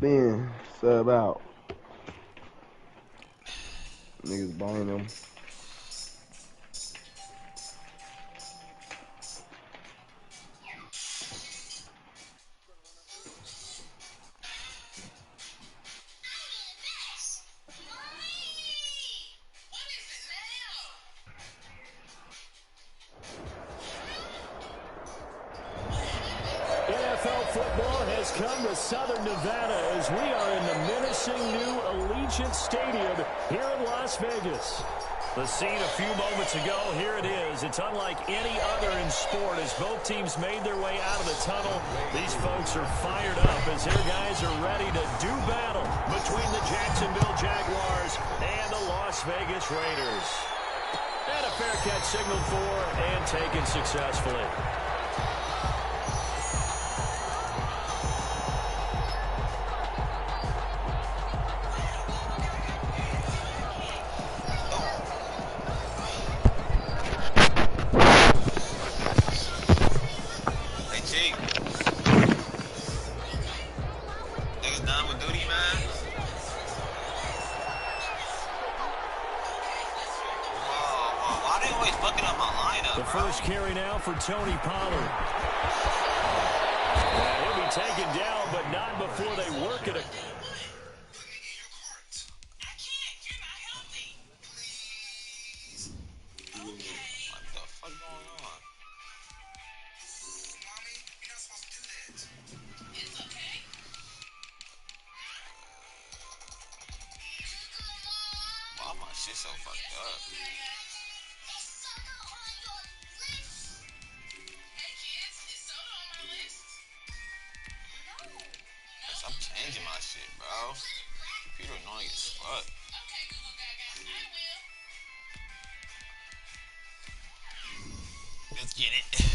in, sub out. Niggas buying them. NFL football has come to Southern Nevada as we are in the menacing new Allegiant Stadium here in Las Vegas. The scene a few moments ago, here it is. It's unlike any other in sport as both teams made their way out of the tunnel. These folks are fired up as their guys are ready to do battle between the Jacksonville Jaguars and the Las Vegas Raiders. And a fair catch signaled for and taken successfully. The first carry now for Tony Pollard. He'll be taken down, but not before they work it. Wow, my shit's so fucked up. I'm changing my shit, bro. Computer annoying as fuck. Let's get it.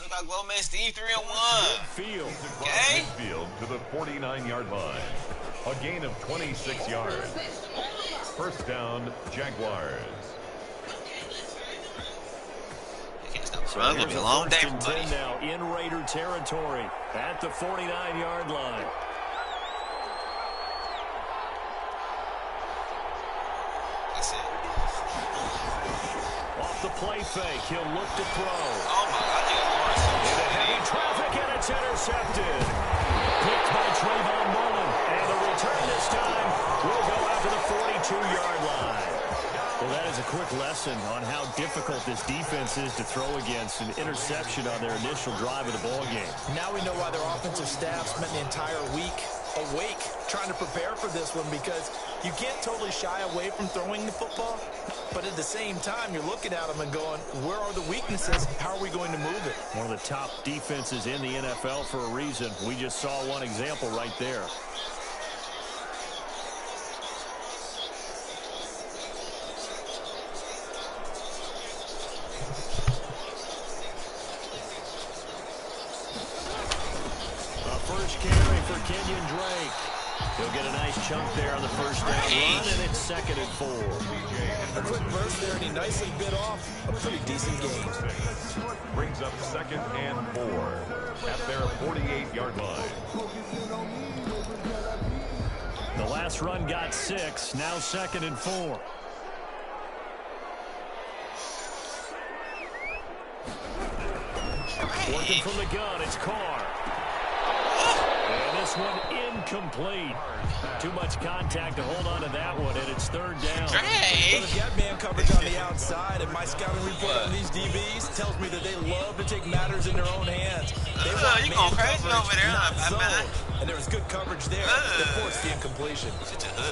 Look like Glow Man Steve 3-1. Field. Okay. Field to the 49-yard line. A gain of 26 yards. First down, Jaguars. So it's gonna be a long day for Buddy. Now in Raider territory at the 49-yard line. That's it. Off the play fake, he'll look to throw. Oh my God, Into heavy traffic and it's intercepted. Picked by Trayvon Mullen, and the return this time will go out to the 42-yard line. Well, that is a quick lesson on how difficult this defense is to throw against. An interception on their initial drive of the ballgame. Now we know why their offensive staff spent the entire week awake trying to prepare for this one, because you can't totally shy away from throwing the football, but at the same time, you're looking at them and going, where are the weaknesses? How are we going to move it? One of the top defenses in the NFL for a reason. We just saw one example right there. First carry for Kenyon Drake. He'll get a nice chunk there on the first down run, and it's 2nd and 4. A quick burst there, and he nicely bit off a pretty decent gain. Brings up 2nd and 4 at their 48-yard line. The last run got 6, now 2nd and 4. Working from the gun, it's Carr. And this one incomplete. Too much contact to hold on to that one, and it's 3rd down. Well, they've got man coverage on the outside, and my scouting report on these DBs tells me that they love to take matters in their own hands. They want you going crazy over there, zone, and there was good coverage there that forced the incompletion.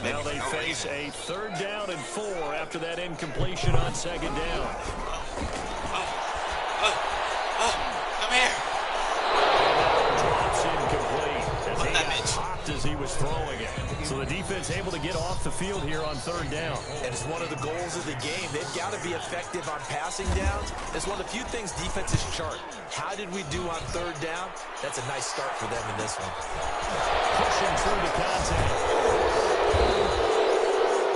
Now they face a 3rd down and 4 after that incompletion on 2nd down. Come here. Drops incomplete as he got popped as he was throwing it. So the defense able to get off the field here on 3rd down. And it's one of the goals of the game. They've got to be effective on passing downs. It's one of the few things defenses chart. How did we do on 3rd down? That's a nice start for them in this one. Pushing through the contact.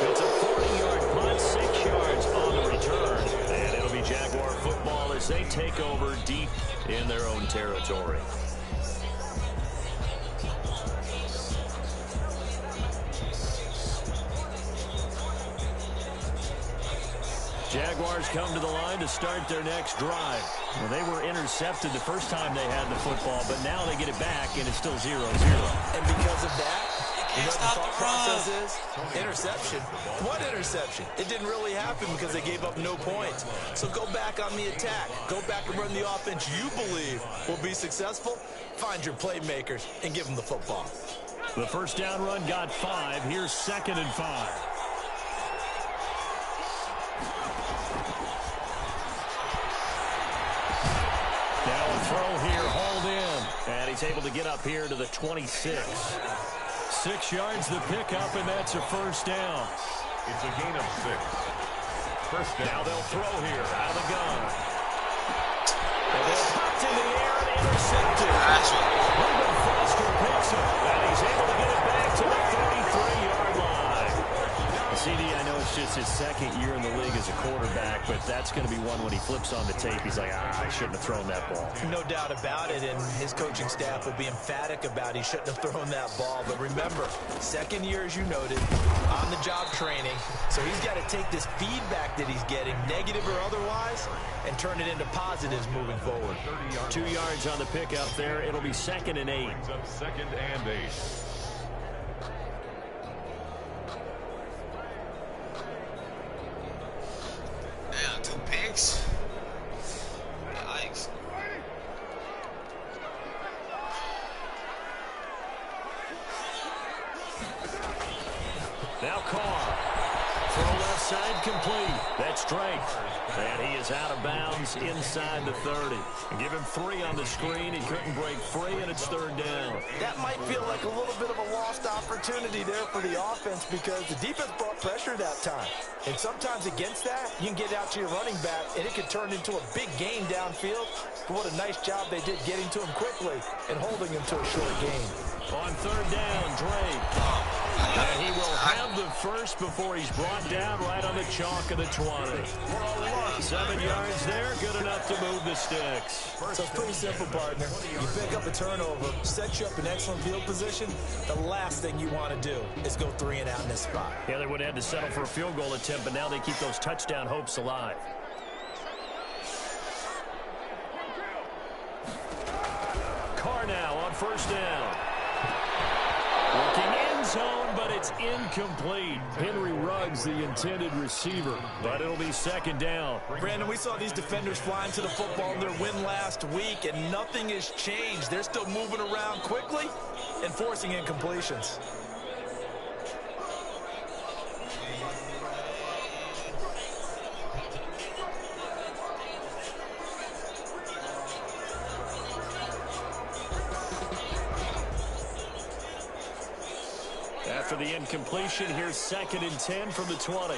It's a 40-yard punt, 6 yards on the return. And it'll be Jaguar football. take over deep in their own territory. Jaguars come to the line to start their next drive. Well, they were intercepted the first time they had the football, but now they get it back, and it's still 0-0. And because of that, you know what the thought process is? Interception. What interception? It didn't really happen because they gave up no points. So go back on the attack. Go back and run the offense you believe will be successful. Find your playmakers and give them the football. The first down run got 5. Here's 2nd and 5. Throw here, hauled in. And he's able to get up here to the 26. 6 yards the pickup, and that's a first down. It's a gain of 6. First down. Now they'll throw here out of the gun. And they're popped in the air and intercepted. Ruben Foster picks it, and he's able to get it back to the 33-yard line. CD, I know it's just his second year in the league as a quarterback, but that's going to be one when he flips on the tape. He's like, I shouldn't have thrown that ball. No doubt about it, and his coaching staff will be emphatic about he shouldn't have thrown that ball. But remember, second year, as you noted, on-the-job training. So he's got to take this feedback that he's getting, negative or otherwise, and turn it into positives moving forward. 2 yards on the pickup there. It'll be 2nd and 8. Brings up 2nd and 8. Damn, 2 picks. Yikes. Now Carr. Throw left side complete. That's Drake. And he is out of bounds inside the 30. Give him 3 on the screen. He couldn't break free, and it's 3rd down. That might feel like a little bit of a lost opportunity there for the offense because the defense brought pressure that time. And sometimes against that, you can get out to your running back, and it could turn into a big gain downfield. But what a nice job they did getting to him quickly and holding him to a short gain. On 3rd down, Drake. And he will have the first before he's brought down right on the chalk of the 20. 7 yards there, good enough to move the sticks. So it's pretty simple, partner. You pick up a turnover, set you up in excellent field position. The last thing you want to do is go 3 and out in this spot. Yeah, they would have had to settle for a field goal attempt, but now they keep those touchdown hopes alive. Carr now on 1st down. Working end zone, but it's incomplete. Henry Ruggs, the intended receiver, but it'll be 2nd down. Brandon, we saw these defenders flying to the football in their win last week, and nothing has changed. They're still moving around quickly and forcing incompletions. After the incompletion, here's 2nd and 10 from the 20.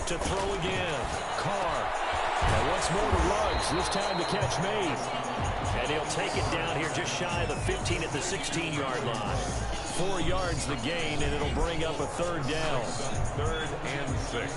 To throw again. Carr. And once more to Ruggs. This time to catch May. And he'll take it down here just shy of the 15 at the 16-yard line. 4 yards the gain, and it'll bring up a 3rd down. 3rd and 6.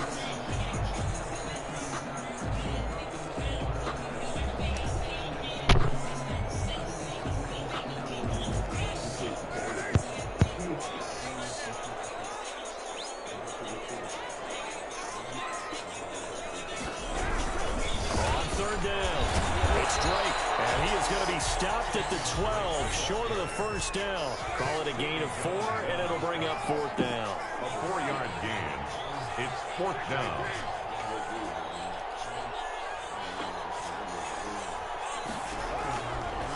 Stopped at the 12, short of the first down. Call it a gain of 4, and it'll bring up 4th down. A 4-yard gain. It's 4th down.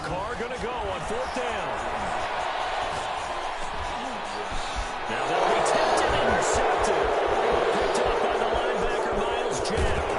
Carr going to go on 4th down. Now they'll be tempted and intercepted. Picked up by the linebacker, Miles Jack.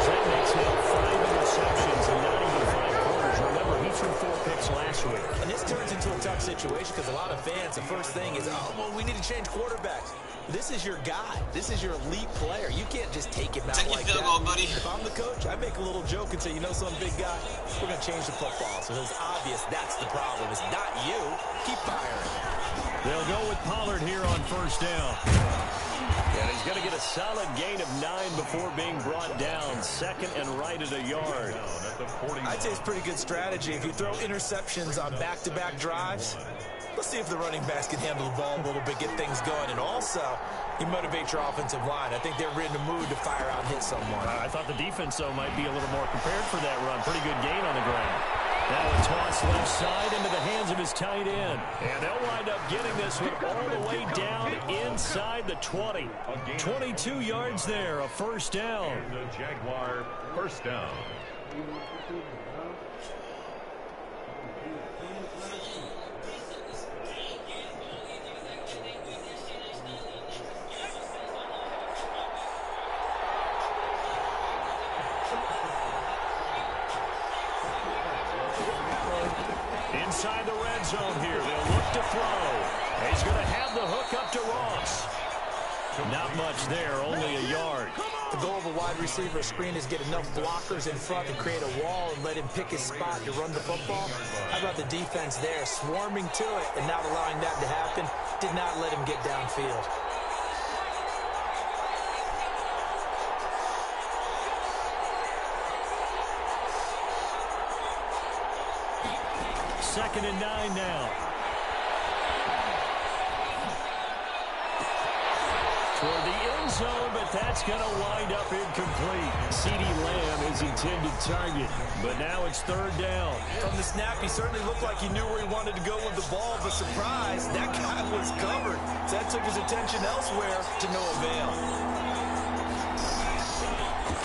That makes him 5 interceptions and not even 5 quarters. Remember, he threw 4 picks last week. And this turns into a tough situation because a lot of fans, the first thing is, oh, well, we need to change quarterbacks. This is your guy. This is your elite player. You can't just take him out like that. Goal, buddy. If I'm the coach, I make a little joke and say, you know some big guy, we're going to change the football. So it's obvious that's the problem. It's not you. Keep firing. They'll go with Pollard here on 1st down. And he's going to get a solid gain of 9 before being brought down. Second and right at a yard. I'd say it's pretty good strategy. If you throw interceptions on back-to-back drives, let's see if the running backs can handle the ball a little bit, get things going. And also, you motivate your offensive line. I think they're in the mood to fire out and hit someone. I thought the defense, though, might be a little more prepared for that run. Pretty good gain on the ground. Now a toss left side into the hands of his tight end. And they'll wind up getting this one all the way down inside the 20. 22 yards there, a first down. The Jaguar first down. Inside the red zone here. They'll look to throw. He's going to have the hook up to Ross. Not much there, only a yard. The goal of a wide receiver screen is get enough blockers in front to create a wall and let him pick his spot to run the football. How about the defense there, swarming to it and not allowing that to happen? Did not let him get downfield. Second and 9 now. Toward the end zone, but that's going to wind up incomplete. CeeDee Lamb is intended target, but now it's third down. From the snap, he certainly looked like he knew where he wanted to go with the ball, but surprise, that guy was covered. So that took his attention elsewhere to no avail.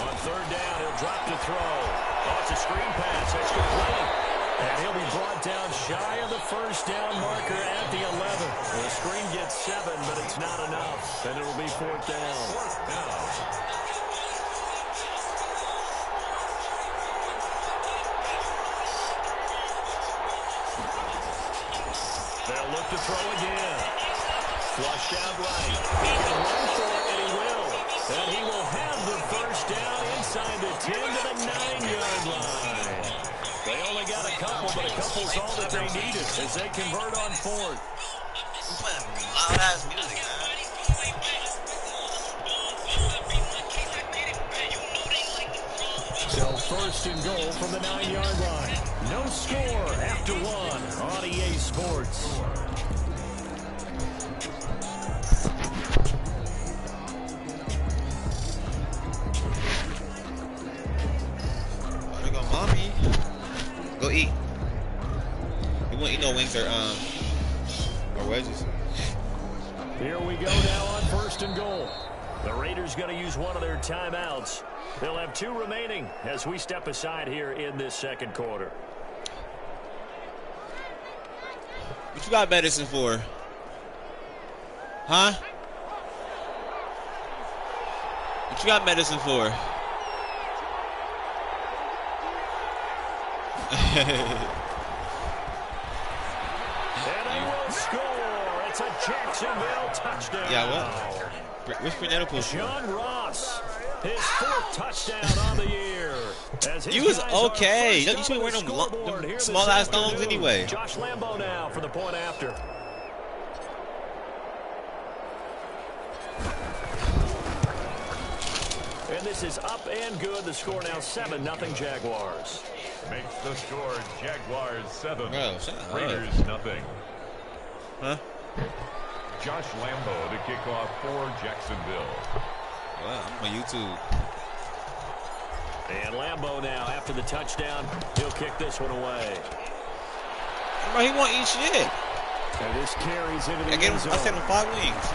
On third down, he'll drop to throw. Oh, it's a screen pass. That's complete. And he'll be brought down shy of the first down marker at the 11. The screen gets 7, but it's not enough. And it'll be fourth down. They'll look to throw again. Flushed out right. He can run for it, and he will. And he will have the first down inside the 10 to the 9-yard line. They only got a couple, but a couple's all that they needed as they convert on fourth. I'm playing loud-ass music, man. So first and goal from the 9-yard line. No score after 1 on EA Sports. There go mommy. Go eat. You won't eat no wings or wedges. Here we go now on first and goal. The Raiders going to use one of their timeouts. They'll have 2 remaining as we step aside here in this second quarter. What you got medicine for? Huh? What you got medicine for? And they will score. It's a Jacksonville touchdown. Yeah, what? Which Pernetto push? John Ross, his 4th touchdown on the year. You was okay. You should be wearing them small-ass thongs anyway. Josh Lambo now for the point after. And this is up and good. The score now 7-0 Jaguars. Makes the score Jaguars 7. Bro, Raiders nothing. Huh? Josh Lambo to kick off for Jacksonville. Wow, I'm on YouTube. And Lambo now after the touchdown. He'll kick this one away. Bro, he won't eat shit. And this carries into the I sent him 5 wings.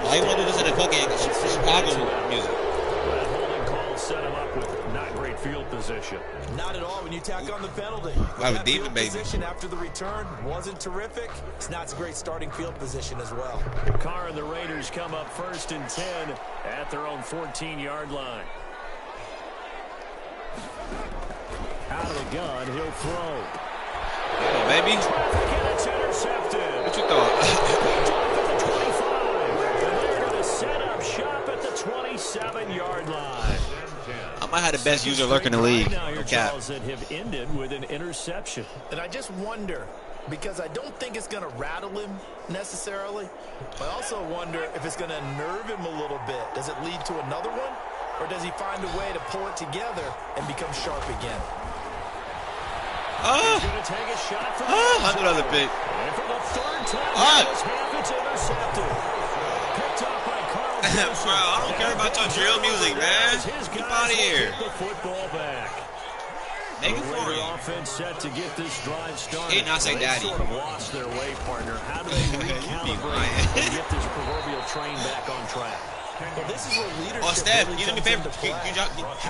Why you want to do this in the fucking Chicago music? That holding call set him up with not great field position. Not at all when you tack on the penalty. I have a That demon field baby. position after the return wasn't terrific. It's not a great starting field position as well. Carr and the Raiders come up first and 10 at their own 14-yard line. Out of the gun, he'll throw. Come on, baby. And it's intercepted. What you thought? Set up shop at the 27-yard line. I might have the best user lurk in the league. Now your Cap. calls that have ended with an interception. And I just wonder, because I don't think it's going to rattle him necessarily. But I also wonder if it's going to unnerve him a little bit. Does it lead to another one? Or does he find a way to pull it together and become sharp again? He's going to take a shot from another pick. And for the third time, this half, it's intercepted. Picked up by Carl. Bro, I don't care about your drill music, man. Get out of here. The football back. Make it for you. Offense set to get this drive started. He did not say daddy. Sort of lost their way, partner. How do they recalibrate and get this proverbial train back on track? Well, this is where leadership. Oh, Steph, really you do me a favor. You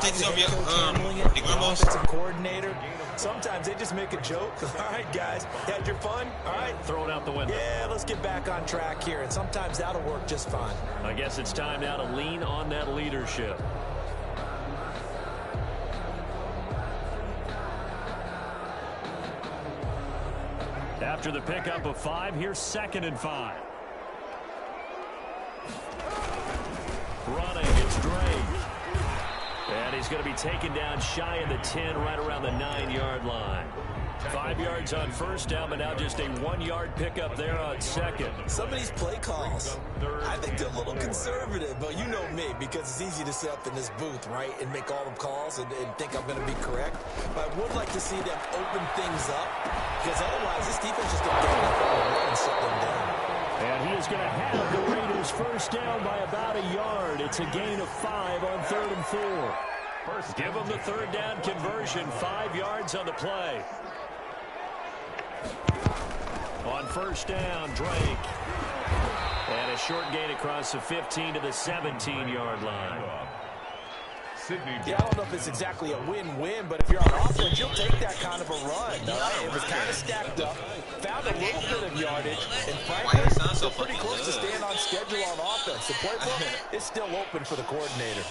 take this over your offensive coordinator. Sometimes they just make a joke. All right, guys, you had your fun. All right, throw it out the window. Yeah, let's get back on track here, and sometimes that'll work just fine. I guess it's time now to lean on that leadership. After the pickup of 5, here's 2nd and 5. Running, it's Drake. And he's going to be taken down shy of the 10, right around the 9-yard line. 5 yards on first down, but now just a 1-yard pickup there on second. Some of these play calls, I think they're a little conservative, but you know me, because it's easy to sit up in this booth, right, and make all the calls and think I'm going to be correct. But I would like to see them open things up, because otherwise this defense is going to get up on the run and shut them down. And he is going to have the Raiders first down by about a yard. It's a gain of 5 on 3rd and 4. First, give them the 3rd down conversion. 5 yards on the play. On first down, Drake. And a short gain across the 15 to the 17-yard line. Yeah, I don't know if it's exactly a win-win, but if you're on offense, you'll take that kind of a run. It was kind of stacked up, found a little bit of yardage, and frankly, they're pretty close to staying on schedule on offense. The playbook is still open for the coordinator.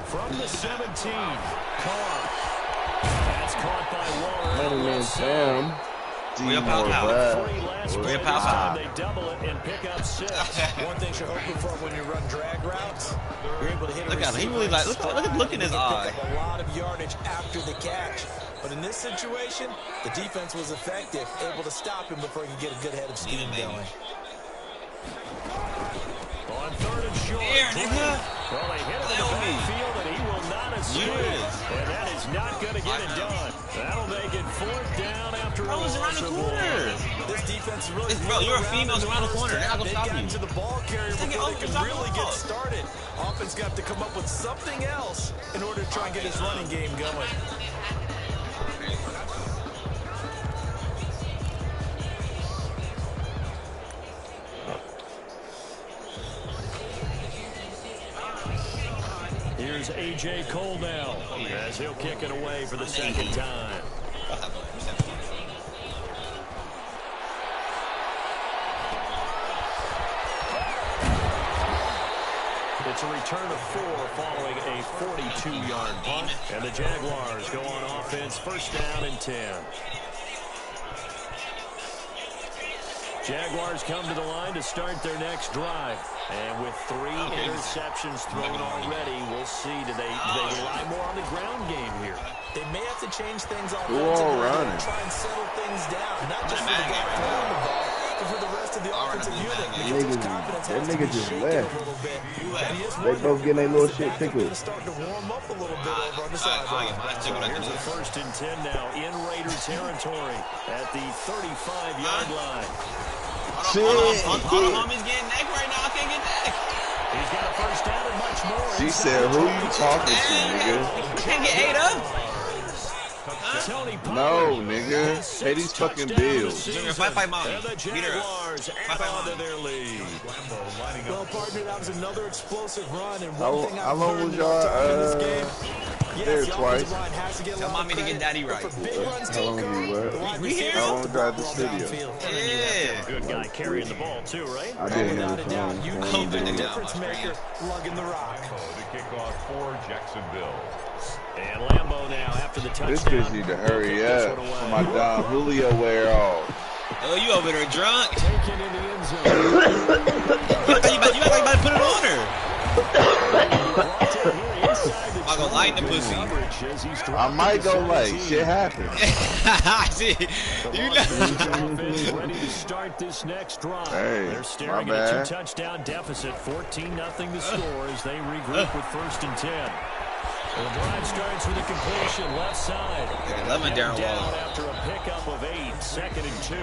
From the 17, caught. That's caught by Waller. Sam. We're pow. They double it and pick up 6. One thing you're hoping for when you run drag routes, you're able to hit a Look at him. He really like. Look at the look in his eye. A lot of yardage after the catch. But in this situation, the defense was effective, able to stop him before he could get a good head of steam going. On 3rd and short. Here, nigga. Well, they hit him in the backfield, and he will not escape. And that is not going to get it done. That'll make it 4th down after a loss around the of corner. This defense is really bro, you're a female's around the corner. They're not going to stop you. To the ball carrier before they can really get started. Offense got to come up with something else in order to try and get his running game going. Here's A.J. Cole now, as he'll kick it away for the 2nd time. It's a return of 4 following a 42-yard punt. And the Jaguars go on offense, 1st down and 10. Jaguars come to the line to start their next drive. And with 3 interceptions thrown already, we'll see. Do they rely more on the ground game here? They may have to change things offensively and try and settle things down. Not just for the guy throwing the ball, but for the rest of the offensive unit. That nigga just left. They both getting their little shit tickled. Starting to warm up a little bit over on the sideline. Here's a 1st and 10 now in Raider territory at the 35-yard line. Hold on, mommy's getting neck right now. I can't get neck. He's got a 1st down and much more. She said, who you talking to, nigga? I can't get 8 up. No, nigga. Pay these fucking bills. Fight, mommy. The Jaguars add on to their lead. Well, partner, that was another explosive run. And How long was y'all there twice? Tell mommy to get daddy right. How long you were? We here? How long drive the studio? Yeah. Good guy carrying the ball, too, right? I didn't know the phone. You need a difference maker lugging the rock. To kick off for Jacksonville. And Lambeau now after the touchdown. This bitch need to hurry up. My Don Julio wear off. Oh, you over there drunk? Taken in the end zone. You act like you about to put it on her. I'm gonna light the pussy. I might go late. Shit happens. You know. Ready to start this next drive. Hey, They're staring at a 2-touchdown deficit, 14-0 the score as they regroup with 1st and 10. The drive starts with a completion left side. Lemon down after a pickup of 8, 2nd and 2.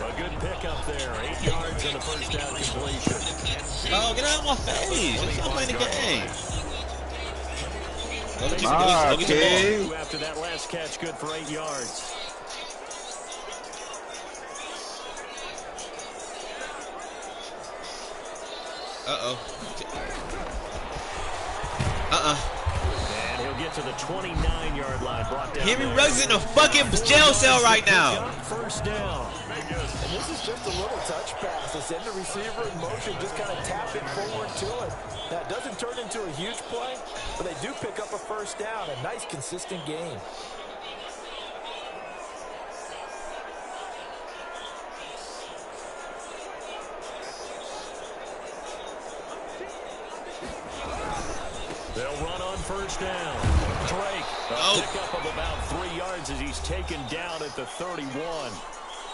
A good pickup there, 8 yards on the 1st down completion. Oh, get out of my face! I'm playing the game. Look at you after that last catch, good for 8 yards. And he'll get to the 29-yard line. Brought down. Henry Ruggs in a fucking jail cell right now. 1st down. And this is just a little touch pass. They send the receiver in motion, just kind of tap it forward to him. That doesn't turn into a huge play, but they do pick up a 1st down. A nice, consistent gain. They'll run on 1st down. Drake, a pickup of about 3 yards as he's taken down at the 31.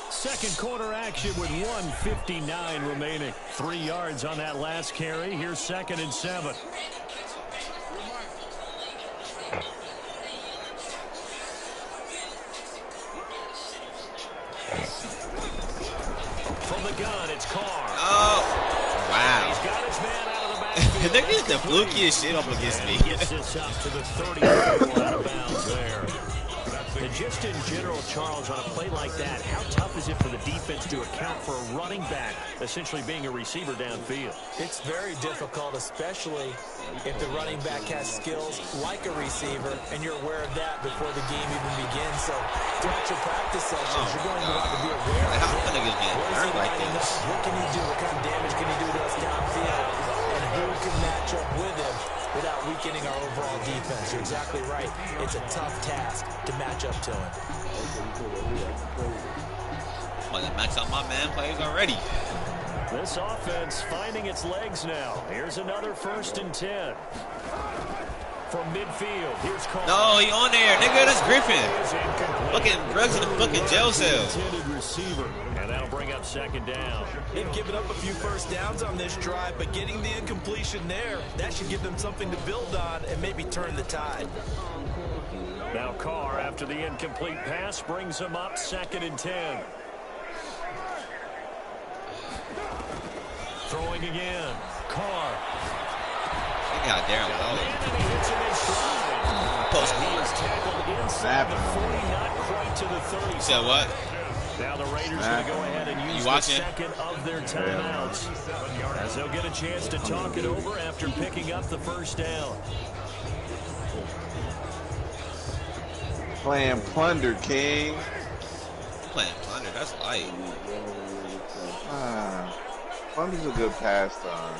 Second quarter action with 1:59 remaining. 3 yards on that last carry. Here's 2nd and 7. From the gun, it's Carr. Oh, wow. He's got his man out of the backfield. They're getting the flukiest shit up against me. Gets this up to the 34 out of bounds there. And just in general, Charles, on a play like that, how tough is it for the defense to account for a running back essentially being a receiver downfield? It's very difficult, especially if the running back has skills like a receiver, and you're aware of that before the game even begins. So throughout your practice sessions, you're going to want to be aware of How can niggas get hurt like this? what can he do? What kind of damage can he do to us downfield? And who can match up with him without weakening our overall defense? You're exactly right. It's a tough task to match up to him. I'm gonna max out my man plays already. This offense finding its legs now. Here's another 1st and 10. From midfield, here's Carr. No, he on there. Nigga, that's Griffin. Fucking Ruggs in the fucking jail cell. Receiver, and that'll bring up 2nd down. They've given up a few 1st downs on this drive, but getting the incompletion there, that should give them something to build on and maybe turn the tide. Now Carr, after the incomplete pass, brings him up 2nd and 10. Throwing again. Carr. They got Darren Waller. Post. He is tackled inside the 40, not quite to the 30. You said what? Now the Raiders going to go ahead and use the 2nd of their timeouts. As they'll get a chance to talk it over after picking up the 1st down. Playing plunder, King. Playing plunder, that's light. Plunder's a good pastime.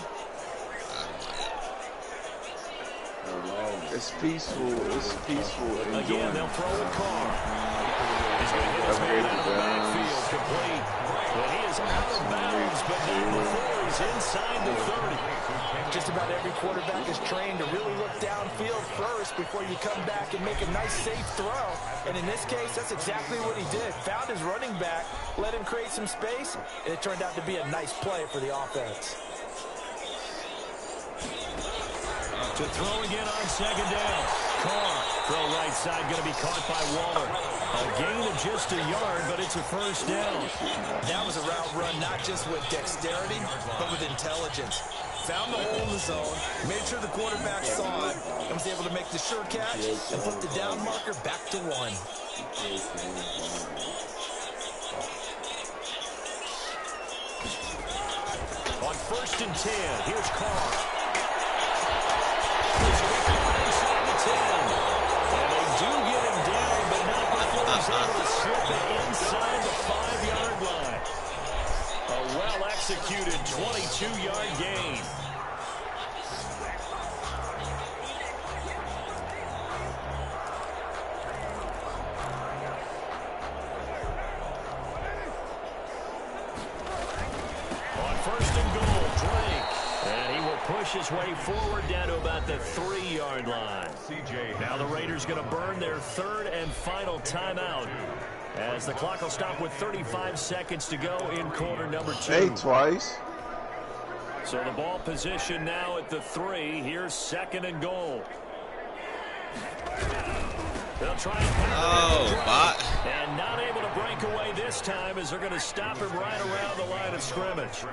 It's peaceful. It's peaceful. Again, they'll throw it Carr. He's going to get his man out of the backfield complete. Well, he is out of bounds, but not before he's inside the 30. Just about every quarterback is trained to really look downfield first before you come back and make a nice, safe throw. And in this case, that's exactly what he did. Found his running back, let him create some space, and it turned out to be a nice play for the offense. To throw again on 2nd down. Carr, throw right side, going to be caught by Waller. A gain of just a yard, but it's a 1st down. That was a route run not just with dexterity, but with intelligence. Found the hole in the zone, made sure the quarterback saw it, and was able to make the sure catch and put the down marker back to 1. On 1st and 10, here's Carr. And they do get him down, but not before he's able to slip it inside the 5-yard line. A well-executed 22-yard gain. On 1st and goal, Drake. And he will push his way forward down to about the 3-yard line. Now the Raiders going to burn their third and final timeout, as the clock will stop with 35 seconds to go in quarter number 2. Hey, twice. So the ball position now at the 3. Here's 2nd and goal. They'll try and bot. And not able to break away this time, as they're going to stop him right around the line of scrimmage.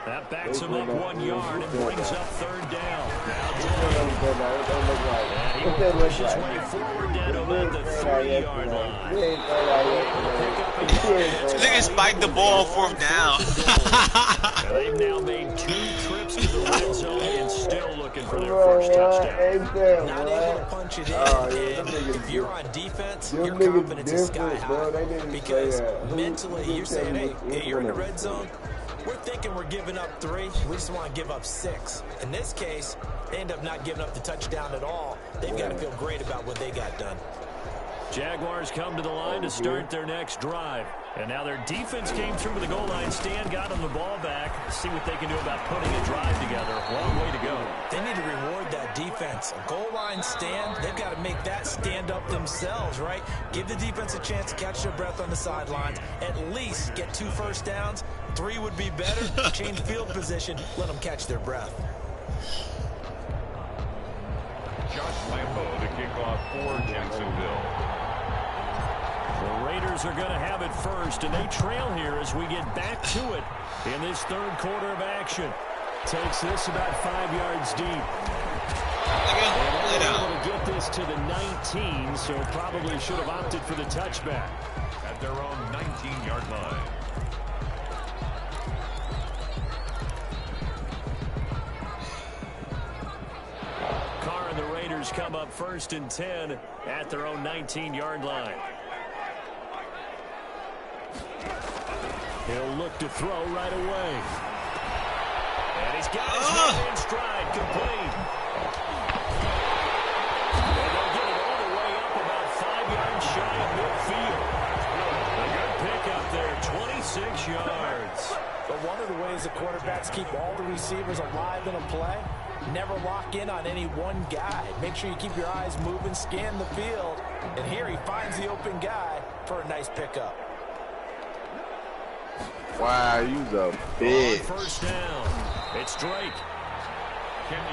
That backs him up 1 yard and brings up 3rd down. And he pushes his way forward down to about the 3-yard line. Nigga spiked the ball 4th down. They've now made 2 trips to the red zone and still looking for their first touchdown. Not able to punch it in. And if you're on defense, your confidence is sky high. Because mentally, you're saying, hey, you're in the red zone. We're thinking we're giving up 3. We just want to give up 6. In this case, they end up not giving up the touchdown at all. They've got to feel great about what they got done. Jaguars come to the line to start their next drive. And now their defense came through with the goal line stand, got them the ball back. See what they can do about putting a drive together. Long way to go. They need to reward that defense. A goal line stand, they've got to make that stand up themselves, right? Give the defense a chance to catch their breath on the sidelines. At least get 2 first downs. 3 would be better. Change field position. Let them catch their breath. Josh Lambo to kick off for Jacksonville. The Raiders are going to have it first, and they trail here as we get back to it in this 3rd quarter of action. Takes this about 5 yards deep. And able to get this to the 19, so probably should have opted for the touchback. At their own 19-yard line. Carr and the Raiders come up 1st and 10 at their own 19-yard line. He'll look to throw right away. And he's got his head in stride, complete. And they'll get it all the way up about 5 yards shy of midfield. A good pickup there, 26 yards. But one of the ways the quarterbacks keep all the receivers alive in a play, never lock in on any one guy. Make sure you keep your eyes moving, scan the field. And here he finds the open guy for a nice pickup. Wow, you's a bitch. First down. It's Drake.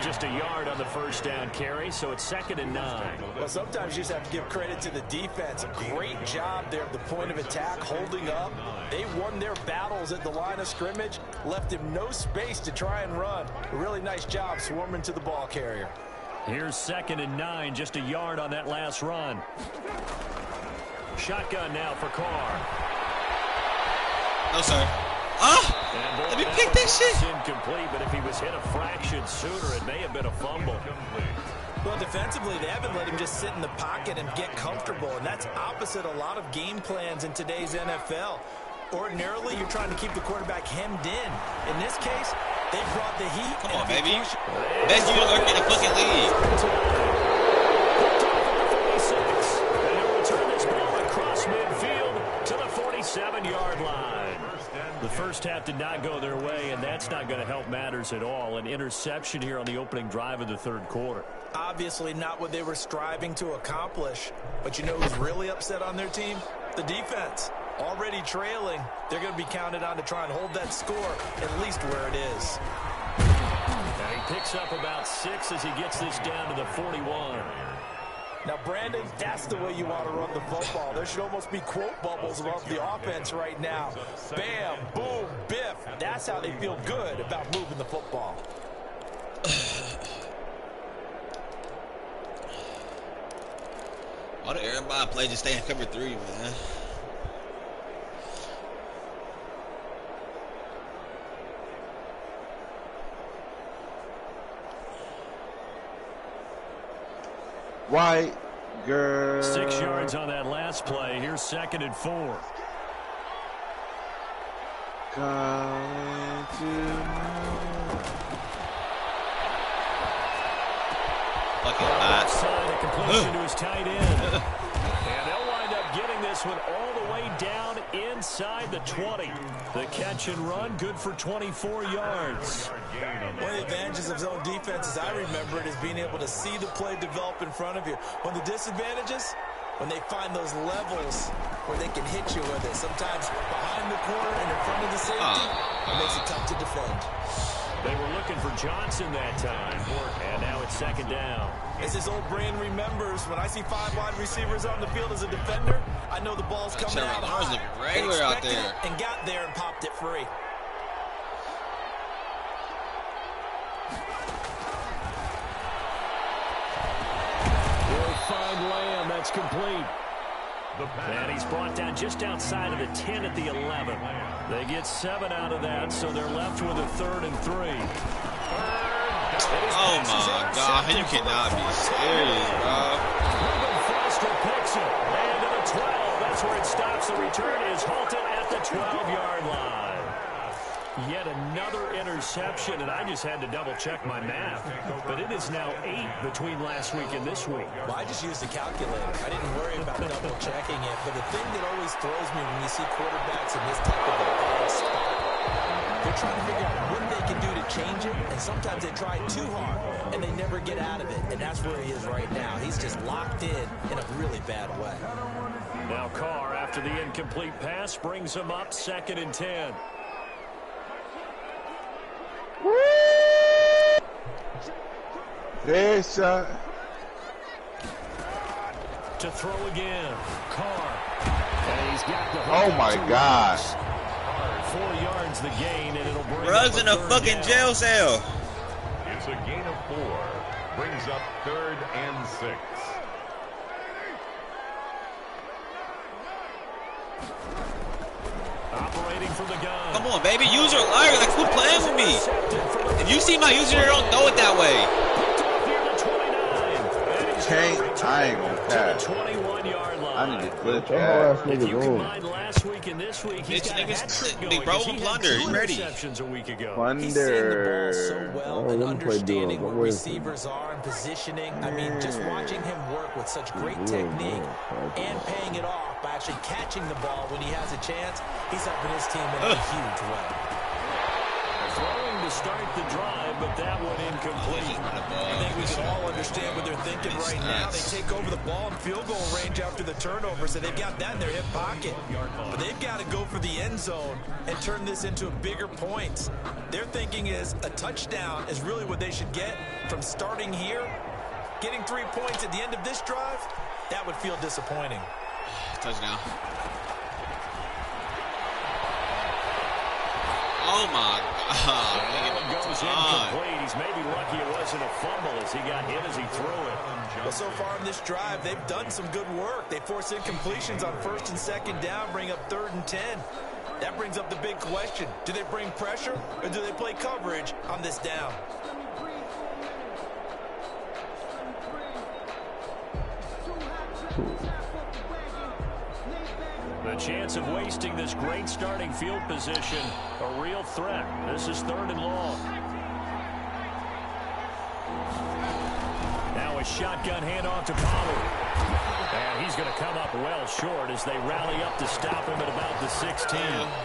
Just a yard on the first down carry, so it's 2nd and 9. Well, sometimes you just have to give credit to the defense. A great job there at the point of attack, holding up. They won their battles at the line of scrimmage, left him no space to try and run. A really nice job swarming to the ball carrier. Here's 2nd and 9, just a yard on that last run. Shotgun now for Carr. No, sir. Let me pick that shit. Incomplete, but if he was hit a fraction sooner, it may have been a fumble. Well, defensively, they haven't let him just sit in the pocket and get comfortable, and that's opposite a lot of game plans in today's NFL. Ordinarily, you're trying to keep the quarterback hemmed in. In this case, they brought the heat. Come on, baby. Best unicorn in the fucking league. And he'll return this ball across midfield to the 47-yard line. The first half did not go their way, and that's not going to help matters at all. An interception here on the opening drive of the 3rd quarter. Obviously not what they were striving to accomplish. But you know who's really upset on their team? The defense. Already trailing. They're going to be counted on to try and hold that score at least where it is. And he picks up about 6 as he gets this down to the 41. Now, Brandon, that's the way you want to run the football. There should almost be quote bubbles above the offense right now. Bam, boom, biff. That's how they feel good about moving the football. Why do everybody play just stay in cover 3, man? White girl. 6 yards on that last play. Here's 2nd and 4. Coming to Fucking bot. Side a completion to his tight end. And they'll wind up getting this one all the way down inside the 20. The catch and run, good for 24 yards. One of the advantages of zone defense, as I remember it, is being able to see the play develop in front of you. One of the disadvantages, when they find those levels where they can hit you with it, sometimes behind the corner and in front of the safety, it makes it tough to defend. They were looking for Johnson that time, and now it's second down. As his old brain remembers, when I see 5 wide receivers on the field as a defender, I know the ball's coming out high. Looking regular out there. And got there and popped it free. Will find Lamb. That's complete. And he's brought down just outside of the 10 at the 11. They get 7 out of that, so they're left with a 3rd and 3. Oh my God, you cannot be serious, bro. Foster picks it. And to the 12. That's where it stops. The return is halted at the 12-yard line. Yet another interception, and I just had to double-check my math. But it is now 8 between last week and this week. Well, I just used a calculator. I didn't worry about double-checking it. But the thing that always throws me when you see quarterbacks in this type of a bad spot, they're trying to figure out what they can do to change it, and sometimes they try too hard, and they never get out of it. And that's where he is right now. He's just locked in a really bad way. Now Carr, after the incomplete pass, brings him up 2nd and 10. There's shot. To throw again. Carr. And he's got the Oh my God. 4 yards the gain, and it'll bring Ruggs in a fucking jail cell. It's a gain of 4. Brings up 3rd and 6. Operating from the gun. Come on, baby. Use your liar. Like, quit playing with me. If you see my user, don't throw it that way. I ain't gonna pass. 21-yard line. I need to glitch That that. whole ass If you nigga's on. combine last week and this week, he's got a hat trick going. Big bro, 'cause he had plunder. 2 He's ready. interceptions a week ago. He's seeing the ball so Thunder. well Oh, and let me play understanding Doodles. what Don't worry. receivers are and positioning. I mean, just watching him work with such great technique and paying it off by actually catching the ball when he has a chance, he's helping his team in a huge way. Throwing to start the drive, but that one incomplete. I think we can all understand what they're thinking right now. They take over the ball in field goal range after the turnover, so they've got that in their hip pocket. But they've got to go for the end zone and turn this into bigger points. Their thinking is a touchdown is really what they should get from starting here. Getting 3 points at the end of this drive, that would feel disappointing. Touchdown. Oh my God. That one goes incomplete. He's maybe lucky it wasn't a fumble as he got hit as he threw it. Well, so far in this drive, they've done some good work. They force incompletions on 1st and 2nd down, bring up 3rd and 10. That brings up the big question. Do they bring pressure or do they play coverage on this down? The chance of wasting this great starting field position, a real threat. This is 3rd and long. Now a shotgun handoff to Pollard. And he's going to come up well short as they rally up to stop him at about the 16.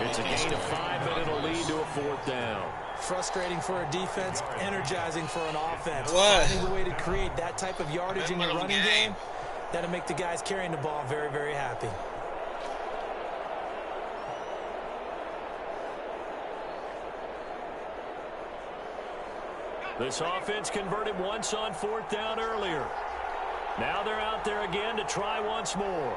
It's a gain of 5, and it'll lead to a 4th down. Frustrating for a defense, energizing for an offense. What? Finding a way to create that type of yardage in your running game, that'll make the guys carrying the ball very, very happy. This offense converted once on 4th down earlier. Now they're out there again to try once more.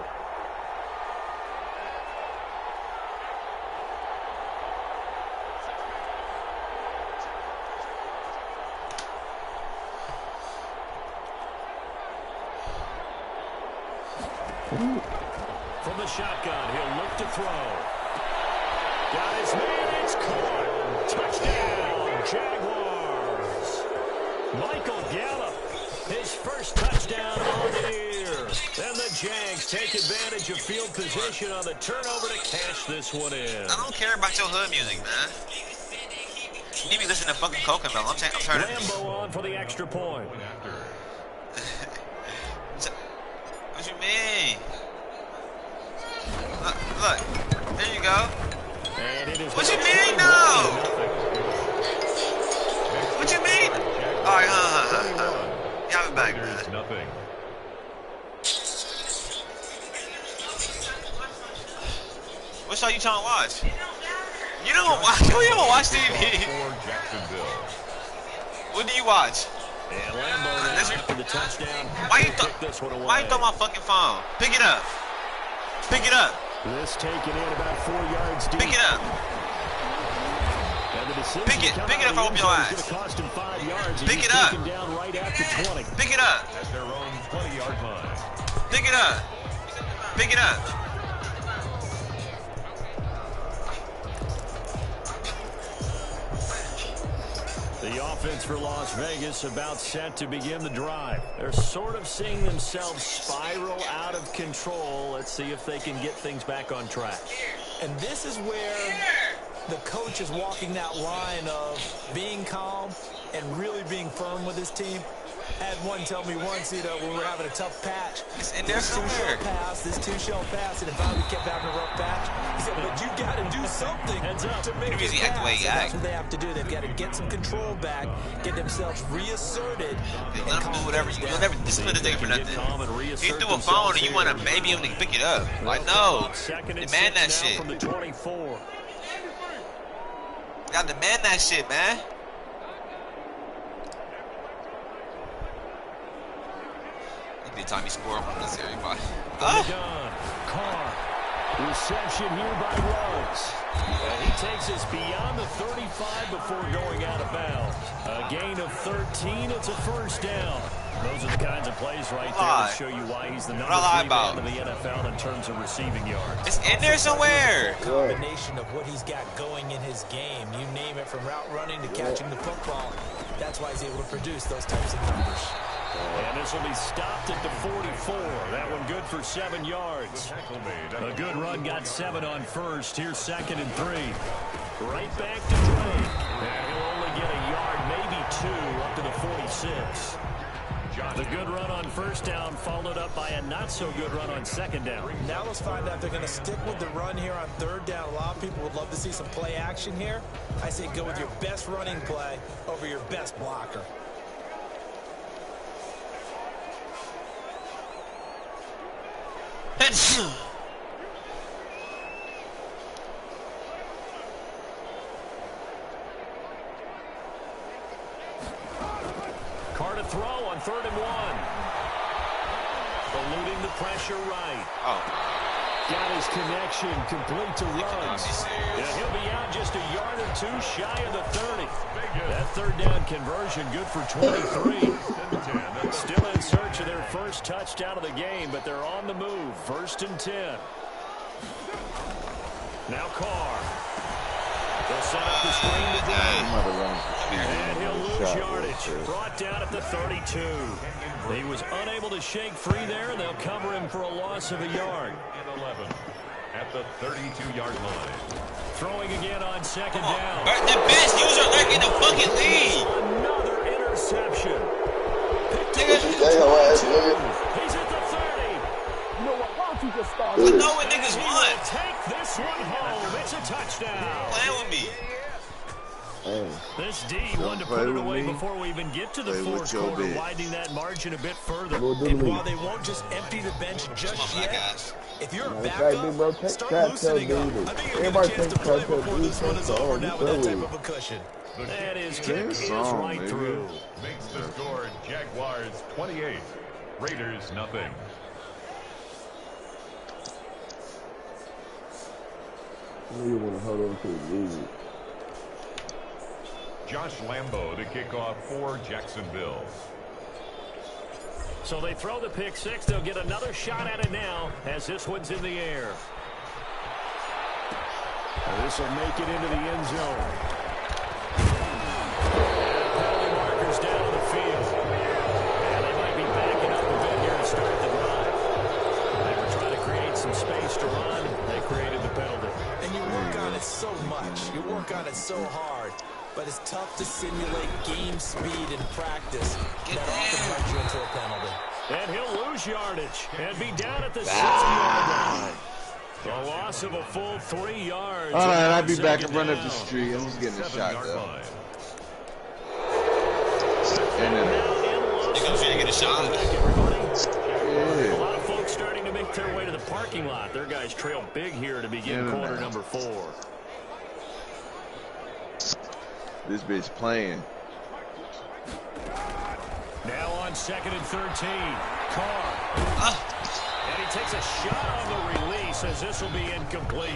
From the shotgun, he'll look to throw. Got his man, it's caught. Touchdown, Jaguars. Michael Gallup, his first touchdown on the year. And the Jags take advantage of field position on the turnover to cash this one in. I don't care about your hood music, man. You need me listening to fucking Coconut. I'm turning. Rambo on for the extra point. What you mean? Look, there you go. And it is What you mean, no? What you mean? All right, yeah, I'm back, man. Nothing. What show you trying to watch? You don't watch. You don't watch TV. What do you watch? And Lambo after the touchdown. Why you throw my fucking phone? Pick it up. Pick it up. This taken in about 4 yards deep. Pick it up. Pick it up off your ass. Pick it up. Right after 20. Pick it up. At their own 20-yard line. Pick it up. Pick it up. The offense for Las Vegas about set to begin the drive. They're sort of seeing themselves spiral out of control. Let's see if they can get things back on track. And this is where the coach is walking that line of being calm and really being firm with his team. I had one tell me once, you know, when we were having a tough patch. It's in there somewhere. This two-shell pass, and if I kept having a rough patch, he said, but you got to do something to make it pass. That's what they have to do. They've got to get some control back, get themselves reasserted. Let them do whatever. You'll never discipline the thing for nothing. If you threw a phone and you want to maybe him to pick it up, like no, demand that shit. From the 24. You gotta demand that shit, man. Time he score on this everybody. Carr. Reception here by Ruggs. And he takes us beyond the 35 before going out of bounds. A gain of 13. It's a first down. Those are the kinds of plays right there that show you why he's the number 3 man in the NFL in terms of receiving yards. It's in there somewhere. Combination of what he's got going in his game. You name it, from route running to catching the football. That's why he's able to produce those types of numbers. And this will be stopped at the 44. That one good for 7 yards. A good run got 7 on first. Here's 2nd and 3. Right back to Drake. And he'll only get a yard, maybe 2, up to the 46. The good run on first down followed up by a not-so-good run on 2nd down. Now let's find out if they're going to stick with the run here on 3rd down. A lot of people would love to see some play action here. I say go with your best running play over your best blocker. Carr to throw on 3rd and 1. Eluding the pressure right. Got his connection complete to Ruggs. And he'll be out just a yard or 2 shy of the 30. That 3rd down conversion good for 23. Still in search of their first touchdown of the game, but they're on the move. 1st and 10. Now Carr. They'll set up the screen to down. And he'll lose yardage. Brought down at the 32. He was unable to shake free there, and they'll cover him for a loss of a yard. 11 at the 32-yard line. Throwing again on 2nd down. The best user like in the fucking league. Another interception. Hey, your ass, nigga. He's at the 30. You know what? Why don't you just start? I know what niggas want. Take this one home. It's a touchdown. Playing with me. This D wanted to put it away before we even get to the 4th quarter, widening that margin a bit further. And while they won't just empty the bench just yet, if you're a backup, start loosening up. I think you'll get a chance to play before this one is over now with that type of a cushion. That is kick is right through. Makes the score Jaguars 28, Raiders nothing. You want to hold on to the music. Josh Lambo to kick off for Jacksonville. So they throw the pick 6. They'll get another shot at it now as this one's in the air. This will make it into the end zone. Penalty markers down on the field. And they might be backing up a bit here to start the drive. They were trying to create some space to run. They created the penalty. And you work on it so much. You work on it so hard. But it's tough to simulate game speed in practice. That often runs you into a penalty. And he'll lose yardage and be down at the 6-yard line. A loss of a full 3 yards. All right, I'll be back and run up the street. I'm just getting a shot, though. And then, You gonna try to get a shot? A lot of folks starting to make their way to the parking lot. Their guys trail big here to begin quarter number 4. this bitch playing. Now on 2nd and 13. Carr. And he takes a shot on the release as this will be incomplete.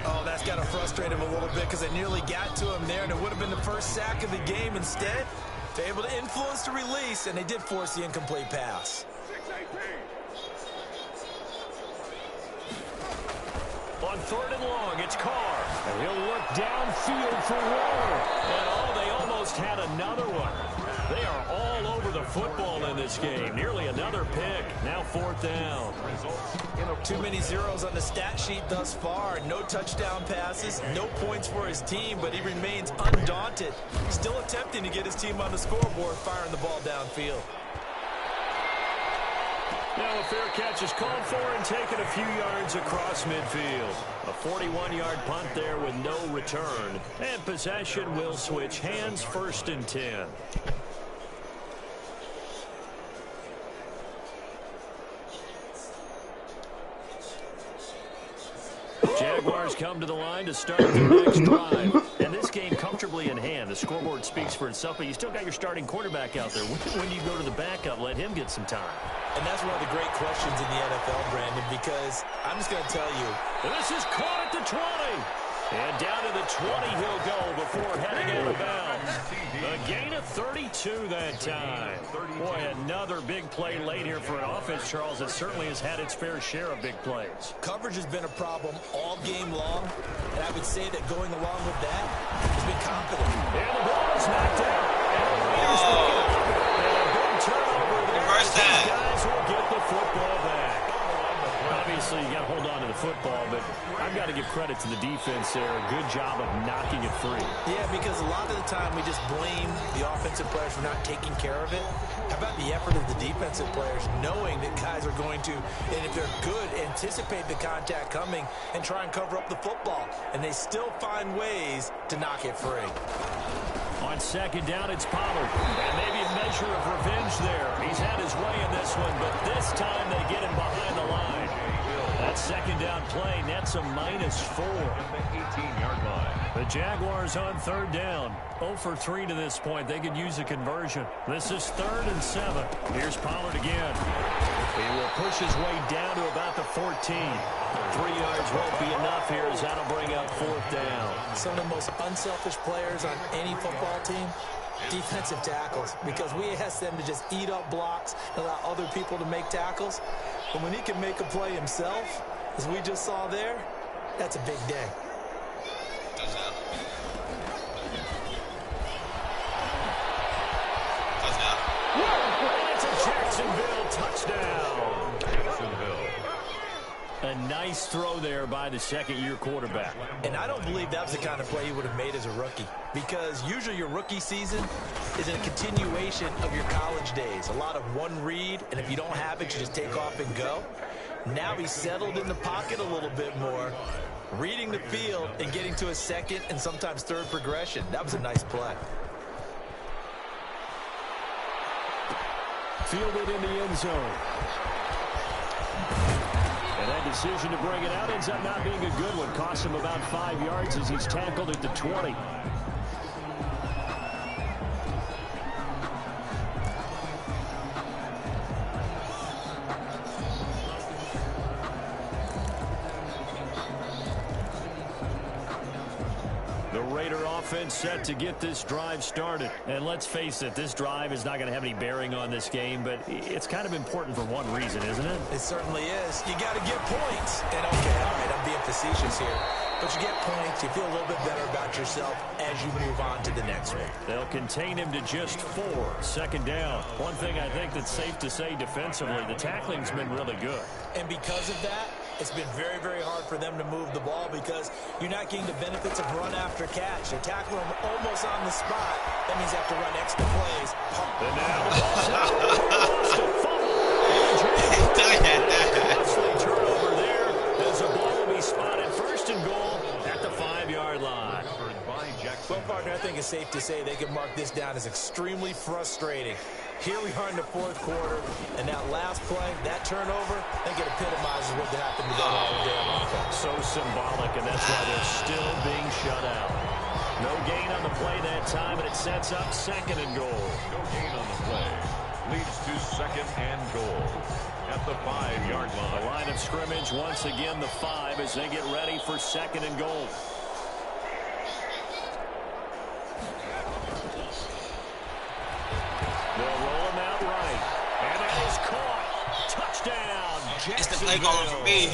Oh, that's got to frustrate him a little bit because they nearly got to him there, and it would have been the first sack of the game. Instead, they're able to influence the release, and they did force the incomplete pass. On 3rd and long, it's Carr. And he'll look downfield for Waller. And they almost had another one. They are all over the football in this game. Nearly another pick. Now 4th down. Too many zeros on the stat sheet thus far. No touchdown passes, no points for his team, but he remains undaunted. Still attempting to get his team on the scoreboard, firing the ball downfield. Now a fair catch is called for and taken a few yards across midfield. A 41-yard punt there with no return. And possession will switch hands, 1st and 10. Jaguars come to the line to start their next drive. And this game comfortably in hand. The scoreboard speaks for itself, but you still got your starting quarterback out there. When do you go to the backup? Let him get some time. And that's one of the great questions in the NFL, Brandon, because I'm just going to tell you. This is caught at the 20. And down to the 20 he'll go before heading out of bounds. A gain of 32 that time. Boy, another big play late here for an offense, Charles, that certainly has had its fair share of big plays. Coverage has been a problem all game long, and I would say that going along with that has been confident. And the ball is knocked out. And the Raiders will get it. And a big turnover there. Reverse that. These guys will get the football back. Obviously, you got to hold on to the football, but I've got to give credit to the defense there. A good job of knocking it free. Yeah, because a lot of the time we just blame the offensive players for not taking care of it. How about the effort of the defensive players knowing that guys are going to, and if they're good, anticipate the contact coming and try and cover up the football. And they still find ways to knock it free. On 2nd down, it's Pollard. And maybe a measure of revenge there. He's had his way in this one, but this time they get him behind the line. That 2nd down play nets a -4. 18-yard line. The Jaguars on 3rd down. 0 for 3 to this point. They could use a conversion. This is 3rd and 7. Here's Pollard again. He will push his way down to about the 14. 3 yards won't be enough here as that'll bring up 4th down. Some of the most unselfish players on any football team, defensive tackles, because we ask them to just eat up blocks and allow other people to make tackles. But when he can make a play himself, as we just saw there, that's a big day. Touchdown. It's a Jacksonville touchdown. Jacksonville. A nice throw there by the 2nd-year quarterback. And I don't believe that was the kind of play he would have made as a rookie, because usually your rookie season is a continuation of your college days. A lot of one read, and if you don't have it, you just take off and go. Now he's settled in the pocket a little bit more, reading the field and getting to a 2nd and sometimes 3rd progression. That was a nice play. Fielded in the end zone. And that decision to bring it out ends up not being a good one. Cost him about 5 yards as he's tackled at the 20. The Raider offense set to get this drive started. And let's face it, this drive is not going to have any bearing on this game, but it's kind of important for one reason, isn't it? It certainly is. You got to get points. And okay, all right, I'm being facetious here. But you get points, you feel a little bit better about yourself as you move on to the next one. They'll contain him to just 4. 2nd down. One thing I think that's safe to say defensively, the tackling's been really good. And because of that, it's been very, very hard for them to move the ball because you're not getting the benefits of run after catch. They're tackling them almost on the spot. That means they have to run extra plays. And now the ball's out. Lost a fumble. Costly turnover there as the ball will be think it's safe to say they can mark this down as extremely frustrating. Here we are in the fourth quarter, and that last play, that turnover, I think it epitomizes what happened to them all day on offense. So symbolic, and that's why they're still being shut out. No gain on the play that time, and it sets up 2nd and goal. No gain on the play. Leads to 2nd and goal at the 5-yard line. The line of scrimmage, once again, the 5 as they get ready for 2nd and goal. They'll roll him out right. And that is caught. Touchdown. It's the play caller for me.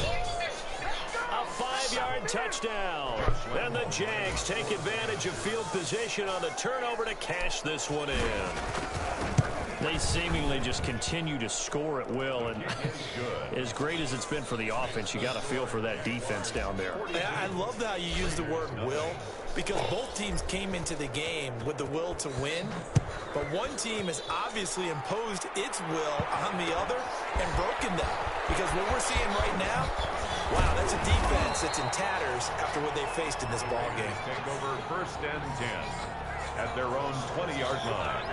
A 5-yard touchdown. And the Jags take advantage of field position on the turnover to cash this one in. They seemingly just continue to score at will, and as great as it's been for the offense, you got to feel for that defense down there. I love how you use the word will, because both teams came into the game with the will to win, but one team has obviously imposed its will on the other and broken them, because what we're seeing right now, wow, that's a defense that's in tatters after what they faced in this ball game. Take over 1st and 10 at their own 20-yard line.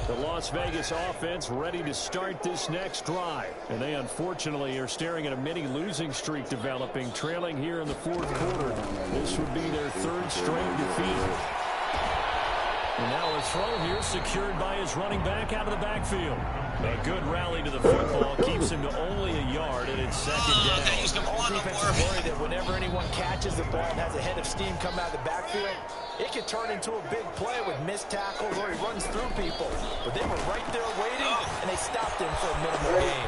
The Las Vegas offense ready to start this next drive. And they unfortunately are staring at a mini losing streak developing, trailing here in the 4th quarter. This would be their 3rd straight defeat. And now a throw here secured by his running back out of the backfield. A good rally to the football keeps him to only a yard, and it's 2nd down. The defense is worried that whenever anyone catches the ball and has a head of steam come out of the backfield, it can turn into a big play with missed tackles or he runs through people. But they were right there waiting, and they stopped him for a minimal gain.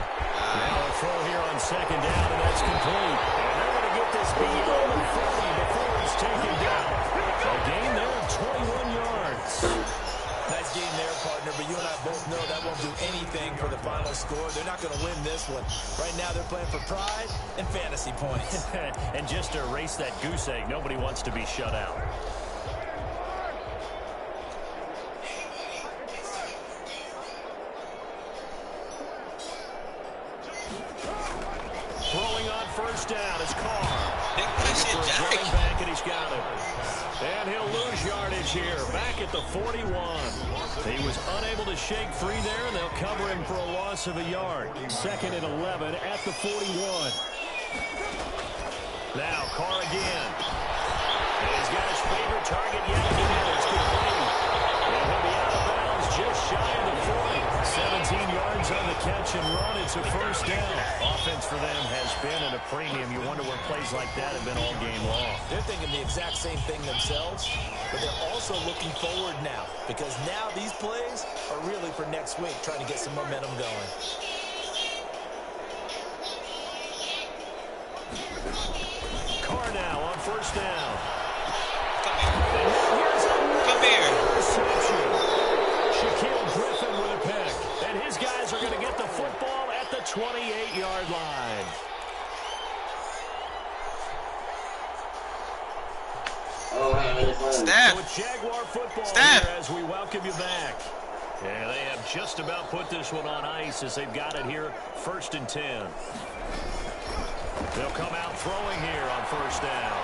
Now a throw here on 2nd down, and that's complete. And they're going to get this beyond the 40 before he's taken down. A gain there of 21 yards. Nice game there, partner, but you and I both know that won't do anything for the final score. They're not going to win this one. Right now they're playing for pride and fantasy points. And just to erase that goose egg, nobody wants to be shut out. Throwing on 1st down is Carr. Running back, and he's got it. And he'll lose yardage here, back at the 41. He was unable to shake free there, and they'll cover him for a loss of a yard. 2nd and 11 at the 41. Now Carr again. And he's got his favorite target yet again. It's complete. And he'll be out of bounds just shy of the 40. 17 yards on the catch and run. It's a 1st down. Offense for them has been at a premium. You wonder where plays like that have been all game long. They're thinking the exact same thing themselves, but they're also looking forward now, because now these plays are really for next week, trying to get some momentum going. Carr now on 1st down. Come here. Shaquille Griffin with a pick. And his guys are going to get the football at the 28-yard line. Steph. Jaguar football Steph. here as we welcome you back. Yeah, they have just about put this one on ice as they've got it here, 1st and 10. They'll come out throwing here on 1st down.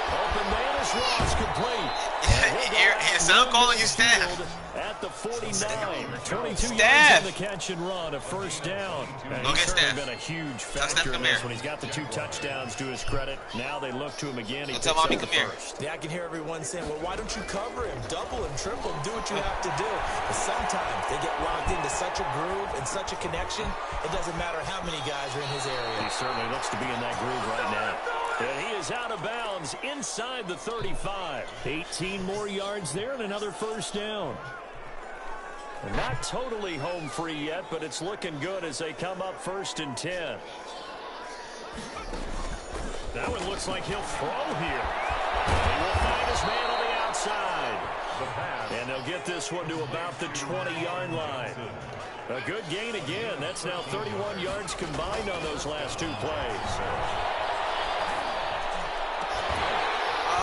Open man is Ross, complete. His son calling you Steph. At the 49, 22 yards on the catch and run, a 1st down. And he's certainly been a huge factor in this when he's got the 2 touchdowns to his credit. Now they look to him again. He picks up the 1st. Yeah, I can hear everyone saying, well, why don't you cover him, double him, triple him, do what you have to do. But sometimes they get locked into such a groove and such a connection, it doesn't matter how many guys are in his area. He certainly looks to be in that groove right now. And he is out of bounds inside the 35. 18 more yards there and another 1st down. And not totally home free yet, but it's looking good as they come up 1st and 10. Now it looks like he'll throw here. He will find his man on the outside. And they'll get this one to about the 20-yard line. A good gain again. That's now 31 yards combined on those last 2 plays.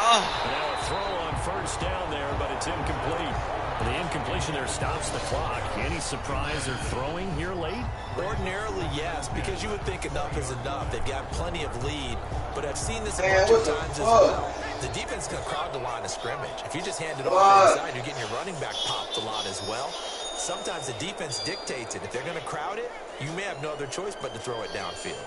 Now a throw on 1st down there, but it's incomplete. The incompletion there stops the clock. Any surprise they're throwing here late? Ordinarily, yes, because you would think enough is enough. They've got plenty of lead, but I've seen this a bunch of times as well. The defense can crowd the line of scrimmage. If you just hand it off inside, you're getting your running back popped a lot as well. Sometimes the defense dictates it. If they're going to crowd it, you may have no other choice but to throw it downfield.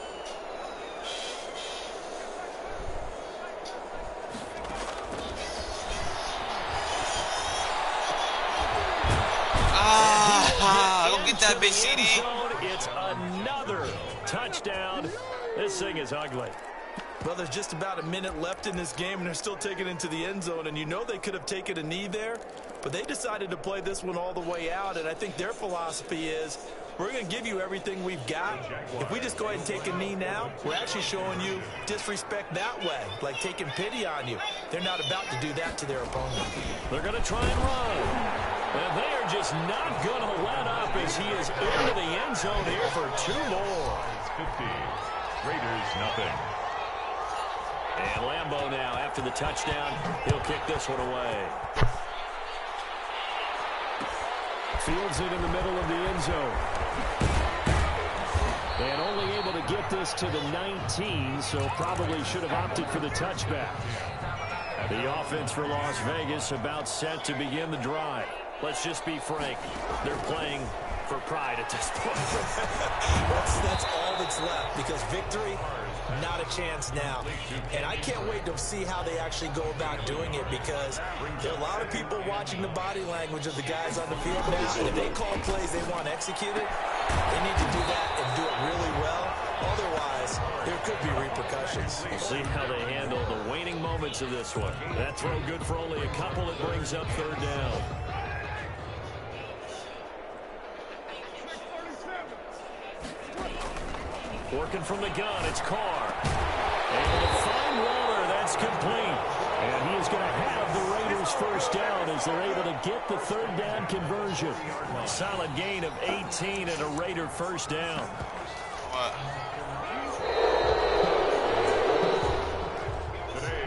Go get that bitch, CD. It's another touchdown. This thing is ugly. Well, there's just about a minute left in this game, and they're still taking it into the end zone. And you know they could have taken a knee there, but they decided to play this one all the way out. And I think their philosophy is, we're going to give you everything we've got. If we just go ahead and take a knee now, we're actually showing you disrespect that way, like taking pity on you. They're not about to do that to their opponent. They're going to try and run. And they are just not going to let up as he is into the end zone here for 2 more. 50. Raiders nothing. And Lambeau now, after the touchdown, he'll kick this one away. Fields it in the middle of the end zone. And only able to get this to the 19, so probably should have opted for the touchback. The offense for Las Vegas about set to begin the drive. Let's just be frank. They're playing for pride at this point. That's all that's left, because victory, not a chance now. And I can't wait to see how they actually go about doing it, because there are a lot of people watching the body language of the guys on the field now. And if they call plays they want executed, they need to do that and do it really well. Otherwise, there could be repercussions. We'll see how they handle the waning moments of this one. That throw good for only a couple. It brings up 3rd down. Working from the gun, it's Carr. Able to find Waller, that's complete. And he is going to have the Raiders first down as they're able to get the 3rd down conversion. A solid gain of 18 and a Raider first down.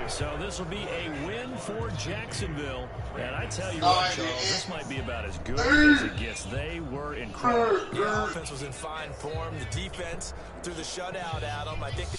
So this will be a win for Jacksonville. And I tell you what, Charles, this might be about as good as it gets. They were incredible. The offense was in fine form. The defense threw the shutout at them. I think